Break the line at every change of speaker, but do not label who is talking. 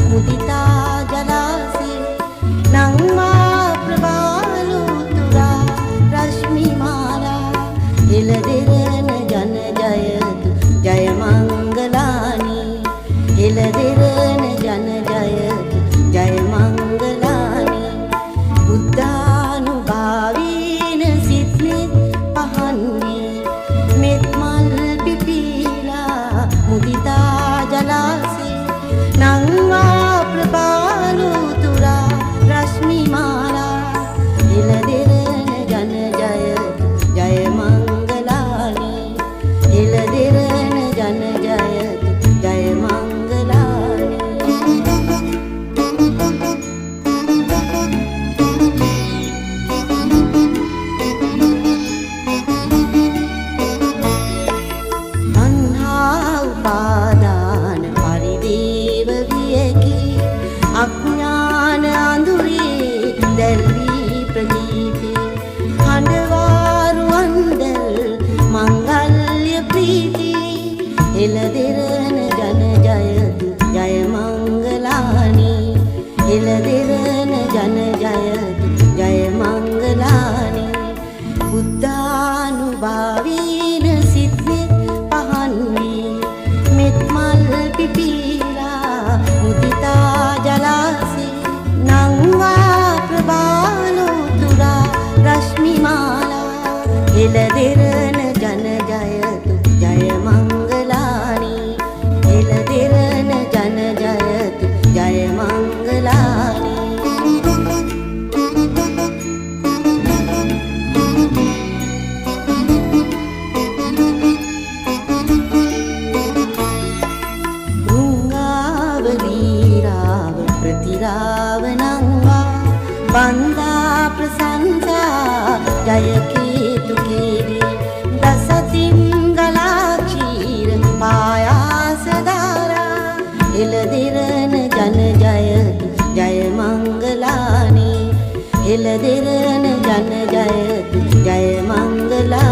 मुदिता जलासे नंगा प्रभालु तुरा रश्मि माला हिलदिरन जन जयतु जय मंगलानी हिलदिरन जन जयतु जय मंगलानी බුද්ධානුභාවීන සිත්නෙත් පහන්නේ මෙත් මල් පිපිලා මුදිතා ජලාසේ නංවා ප්‍රභාලු තුරා රශ්මි මාලා හිලදෙරන ජන ජයතු ජය මංගලානි හිලදෙරන ජන ජයතු ජය මංගලානි පාදාන පරිදේව වියකි අඥාන අඳුරේ දැල්වී ප්‍රදීපේ හඬවාරු අන්දල් මංගල්‍ය ප්‍රීති එළදෙරන ජන ජයතු ජය මංගලානි එළදෙරන ජන ජයතු ජය මංගලානි බුද්ධානුභාවීන සිත්නෙත් පහන්නේ මෙත් මල් පිපිලා මුදිතා ජලාසේ නංවා ප්‍රභාලු තුරා රශ්මි මාලා එළදෙරන ජන ජයතු ජය මංගලානි එළදෙරන ජන ජයතු ජය මංගලානි प्रतिरावनंगा बंदा प्रसंसा जय केतु केरी दसतिंगलाक्षीर पायासदारा हिलदिरन जन जयतु जय मंगलानी हिलदिरन जन जयतु जय मंगला